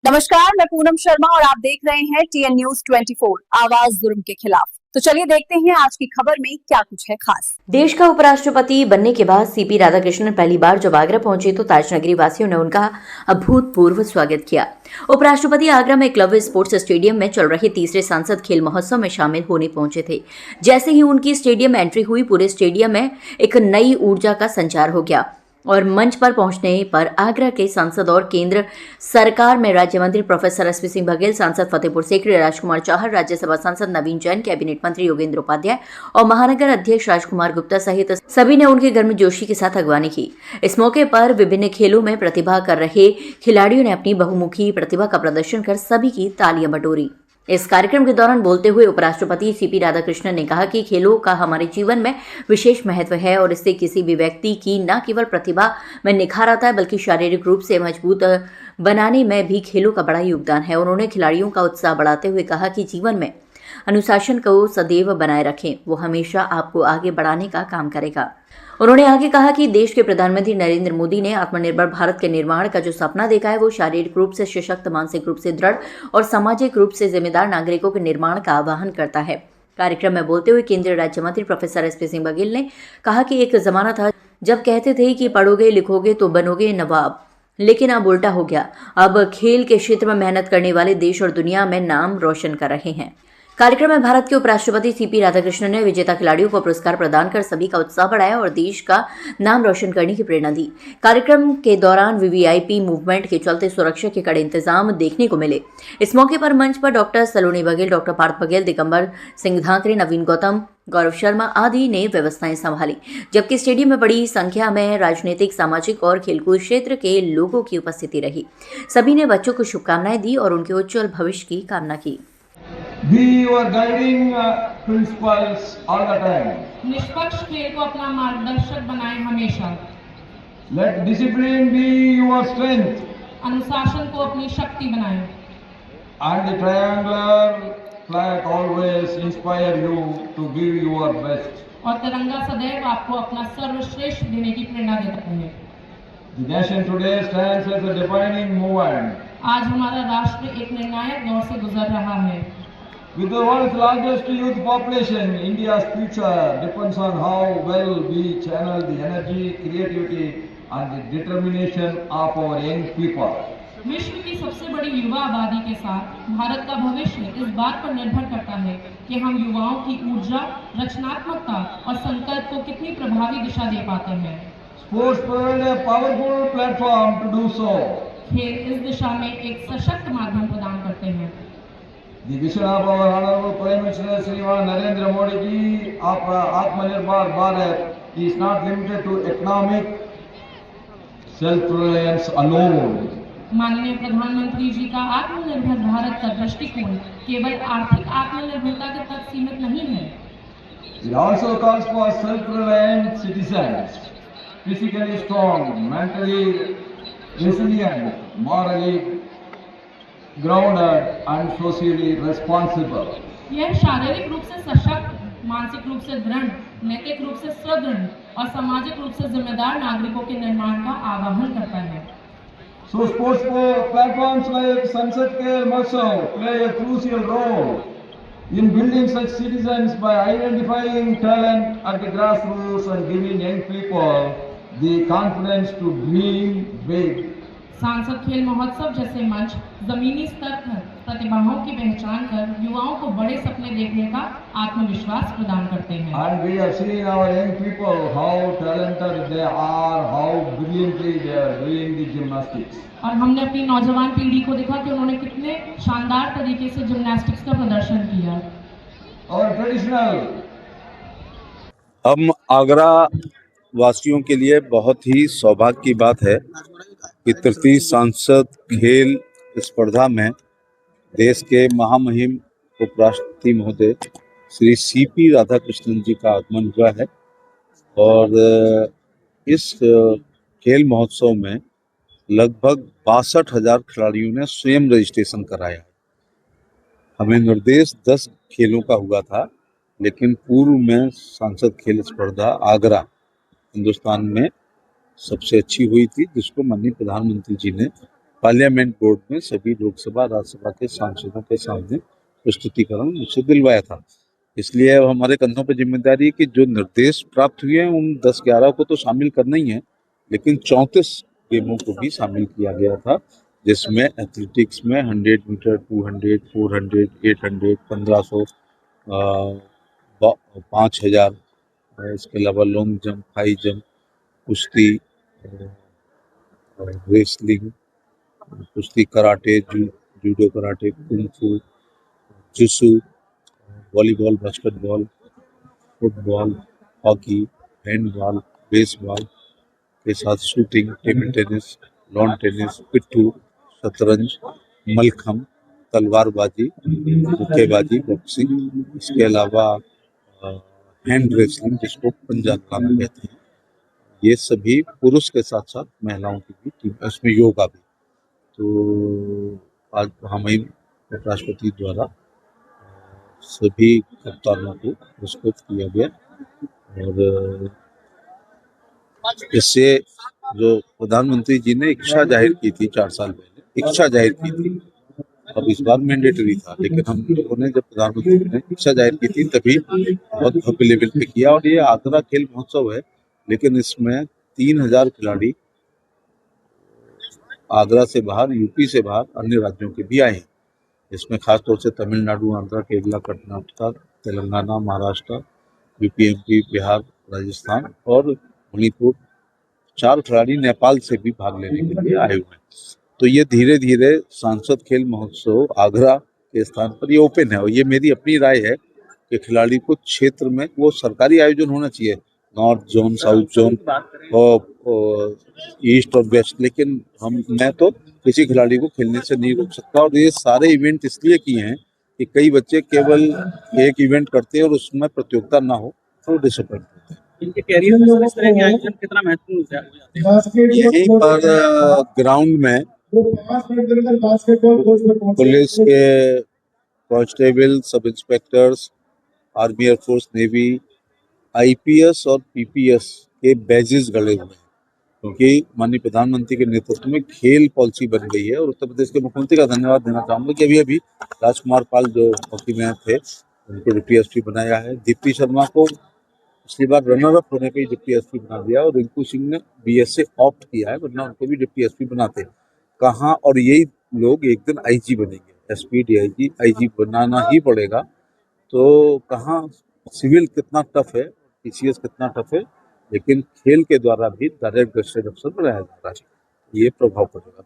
नमस्कार, मैं पूनम शर्मा और आप देख रहे हैं टीएन न्यूज 24 आवाज जुर्म के खिलाफ। तो चलिए देखते हैं आज की खबर में क्या कुछ है खास। देश का उपराष्ट्रपति बनने के बाद सीपी राधाकृष्णन पहली बार जब आगरा पहुंचे तो ताजनगरी वासियों ने उनका अभूतपूर्व स्वागत किया। उपराष्ट्रपति आगरा में एकलव्य स्पोर्ट्स स्टेडियम में चल रहे तीसरे सांसद खेल महोत्सव में शामिल होने पहुंचे थे। जैसे ही उनकी स्टेडियम में एंट्री हुई, पूरे स्टेडियम में एक नई ऊर्जा का संचार हो गया और मंच पर पहुंचने पर आगरा के सांसद और केंद्र सरकार में राज्य मंत्री प्रोफेसर एसपी सिंह बघेल, सांसद फतेहपुर सीकरी राजकुमार चाहर, राज्यसभा सांसद नवीन जैन, कैबिनेट मंत्री योगेंद्र उपाध्याय और महानगर अध्यक्ष राजकुमार गुप्ता सहित सभी ने उनके गर्मजोशी के साथ अगवानी की। इस मौके पर विभिन्न खेलों में प्रतिभा कर रहे खिलाड़ियों ने अपनी बहुमुखी प्रतिभा का प्रदर्शन कर सभी की तालियां बटोरी। इस कार्यक्रम के दौरान बोलते हुए उपराष्ट्रपति सीपी राधाकृष्णन ने कहा कि खेलों का हमारे जीवन में विशेष महत्व है और इससे किसी भी व्यक्ति की न केवल प्रतिभा में निखार आता है बल्कि शारीरिक रूप से मजबूत बनाने में भी खेलों का बड़ा योगदान है। उन्होंने खिलाड़ियों का उत्साह बढ़ाते हुए कहा कि जीवन में अनुशासन को सदैव बनाए रखें, वो हमेशा आपको आगे बढ़ाने का काम करेगा। उन्होंने आगे कहा कि देश के प्रधानमंत्री नरेंद्र मोदी ने आत्मनिर्भर भारत के निर्माण का जो सपना देखा है वो शारीरिक रूप से सशक्त, मानसिक रूप से दृढ़ और सामाजिक रूप से जिम्मेदार नागरिकों के निर्माण का आह्वान करता है। कार्यक्रम में बोलते हुए केंद्रीय राज्य मंत्री प्रोफेसर एसपी सिंह बघेल ने कहा कि एक जमाना था जब कहते थे कि पढ़ोगे लिखोगे तो बनोगे नवाब, लेकिन अब उल्टा हो गया। अब खेल के क्षेत्र में मेहनत करने वाले देश और दुनिया में नाम रोशन कर रहे हैं। कार्यक्रम में भारत के उपराष्ट्रपति सीपी राधाकृष्णन ने विजेता खिलाड़ियों को पुरस्कार प्रदान कर सभी का उत्साह बढ़ाया और देश का नाम रोशन करने की प्रेरणा दी। कार्यक्रम के दौरान वीवीआईपी मूवमेंट के चलते सुरक्षा के कड़े इंतजाम देखने को मिले। इस मौके पर मंच पर डॉक्टर सलोनी बघेल, डॉक्टर पार्थ बघेल, दिगंबर सिंह धांकरे, नवीन गौतम, गौरव शर्मा आदि ने व्यवस्थाएं संभाली, जबकि स्टेडियम में बड़ी संख्या में राजनीतिक, सामाजिक और खेलकूद क्षेत्र के लोगों की उपस्थिति रही। सभी ने बच्चों को शुभकामनाएं दी और उनके उज्जवल भविष्य की कामना की। Be your guiding principles all the time. निष्पक्ष खेल को अपना मार्गदर्शक बनाएं हमेशा। Let discipline be your strength. अनुशासन को अपनी शक्ति बनाएं। And the triangular flag always inspire you to give your best. और तिरंगा सदैव आपको अपना सर्वश्रेष्ठ देने की प्रेरणा देता है। The nation today stands as a defining movement. आज हमारा राष्ट्र एक निर्णायक दौर से गुजर रहा है। With the world's largest youth population, India's future depends on how well we channel the energy, creativity and the determination of our young people. विश्व की सबसे बड़ी युवा आबादी के साथ भारत का भविष्य इस बात पर निर्भर करता है कि हम युवाओं की ऊर्जा, रचनात्मकता और संकल्प को कितनी प्रभावी दिशा दे पाते हैं। Sports provide a powerful platform to do so. खेल इस दिशा में एक सशक्त माध्यम प्रदान करते हैं। The vision of our Honorable Prime Minister Shriman Narendra Modi ji of Atmanirbhar Bharat is not limited to economic self-reliance alone. माननीय प्रधानमंत्री जी का आत्मनिर्भर भारत का दृष्टिकोण केवल आर्थिक आत्मनिर्भरता के तक सीमित नहीं है। It also calls for self-reliant citizens, physically strong, mentally resilient, morally grounded and socially responsible. यह शारीरिक रूप से सशक्त, मानसिक रूप से दृढ़, नैतिक रूप से सुदृढ़ और सामाजिक रूप से जिम्मेदार नागरिकों के निर्माण का आह्वान करता है। So sports platforms like Sansad Khel Mahotsav play a crucial role in building such citizens by identifying talent at the grassroots and giving young people the confidence to dream big. सांसद खेल महोत्सव जैसे मंच जमीनी स्तर पर प्रतिभाओं की पहचान कर युवाओं को बड़े सपने देखने का आत्मविश्वास प्रदान करते हैं। And we have seen our young people how talented they are, how brilliantly they are doing the gymnastics. और हमने अपनी नौजवान पीढ़ी को देखा कि उन्होंने कितने शानदार तरीके से जिम्नास्टिक्स का प्रदर्शन किया। Our traditional हम आगरा वासियों के लिए बहुत ही सौभाग्य की बात है कि तृतीय सांसद खेल स्पर्धा में देश के महामहिम उपराष्ट्रपति महोदय श्री सीपी राधाकृष्णन जी का आगमन हुआ है और इस खेल महोत्सव में लगभग 62,000 खिलाड़ियों ने स्वयं रजिस्ट्रेशन कराया है। हमें निर्देश 10 खेलों का हुआ था, लेकिन पूर्व में सांसद खेल स्पर्धा आगरा हिंदुस्तान में सबसे अच्छी हुई थी, जिसको माननीय प्रधानमंत्री जी ने पार्लियामेंट बोर्ड में सभी लोकसभा राज्यसभा के सांसदों के सामने प्रस्तुतिकरण मुझसे दिलवाया था। इसलिए अब हमारे कंधों पर जिम्मेदारी है कि जो निर्देश प्राप्त हुए हैं उन 10-11 को तो शामिल करना ही है, लेकिन 34 गेमों को भी शामिल किया गया था, जिसमें एथलेटिक्स में 100 मीटर, 200, 400, 800, 1500, 5000, इसके अलावा लॉन्ग जंप, हाई जंप, कुश्ती, रेसलिंग, कुश्ती, karate, judo karate, kung fu, जुसु, volleyball, basketball, football, hockey, handball, baseball के साथ shooting, table tennis, lawn tennis, पिट्ठू, शतरंज, मलखम, तलवारबाजी, मुक्केबाजी, बॉक्सिंग, इसके अलावा हैंड रेसलिंग जिसको पंजाबी कहते हैं, ये सभी पुरुष के साथ साथ महिलाओं की भी टीम, इसमें योगा भी। तो आज हमें राष्ट्रपति द्वारा सभी कप्तानों को पुरस्कृत किया गया और इससे जो प्रधानमंत्री जी ने इच्छा जाहिर की थी 4 साल पहले, इच्छा जाहिर की थी, अब इस बार मैंडेटरी था, लेकिन हम लोगों ने जब प्रधानमंत्री ने इच्छा जाहिर की थी तभी बहुत भव्य लेवल पे किया। और ये आगरा खेल महोत्सव है, लेकिन इसमें 3000 खिलाड़ी आगरा से बाहर, यूपी से बाहर, अन्य राज्यों के भी आए हैं। इसमें खासतौर से तमिलनाडु, आंध्र, केरला, कर्नाटक, तेलंगाना, महाराष्ट्र, यूपी, एमपी, बिहार, राजस्थान और मणिपुर, 4 खिलाड़ी नेपाल से भी भाग लेने के लिए आए हुए हैं। तो ये धीरे धीरे सांसद खेल महोत्सव आगरा के स्थान पर ये ओपन है। और ये मेरी अपनी राय है कि खिलाड़ी को क्षेत्र में वो सरकारी आयोजन होना चाहिए, नॉर्थ जोन, साउथ जोन और ईस्ट और वेस्ट, लेकिन मैं तो किसी खिलाड़ी को खेलने से नहीं रोक सकता। और ये सारे इवेंट इसलिए किए हैं कि कई बच्चे केवल एक इवेंट करते हैं और उसमें प्रतियोगिता ना हो तो डिसअपॉइंट होते हैं। इनके कैरियर में इस तरह के आयोजन कितना महत्वपूर्ण हो जाते हैं? यहीं पर ग्राउंड में पुलिस के कांस्टेबल, सब inspectors, army, air force, navy, IPS और पीपीएस के बैजेस गड़े हुए हैं, क्योंकि माननीय प्रधानमंत्री के नेतृत्व में खेल पॉलिसी बन गई है। और उत्तर प्रदेश के मुख्यमंत्री का धन्यवाद देना चाहूँगा कि अभी राजकुमार पाल जो हॉकी मैन थे उनको डिप्टी एसपी बनाया है। दीप्ति शर्मा को पिछली बार रनर अप होने पे डिप्टी एसपी बना दिया और रिंकू सिंह ने बीएस से ऑप्ट किया है, वरना उनको भी डिप्टी एसपी बनाते कहाँ। और यही लोग एक दिन आईजी बनेंगे, एसपी, डीआईजी, आईजी बनाना ही पड़ेगा। तो कहाँ सिविल कितना टफ है, पीसीएस कितना टफ है, लेकिन खेल के द्वारा भी डायरेक्ट गैजेटेड अफसर बनाया जा रहा है, ये प्रभाव पड़ेगा।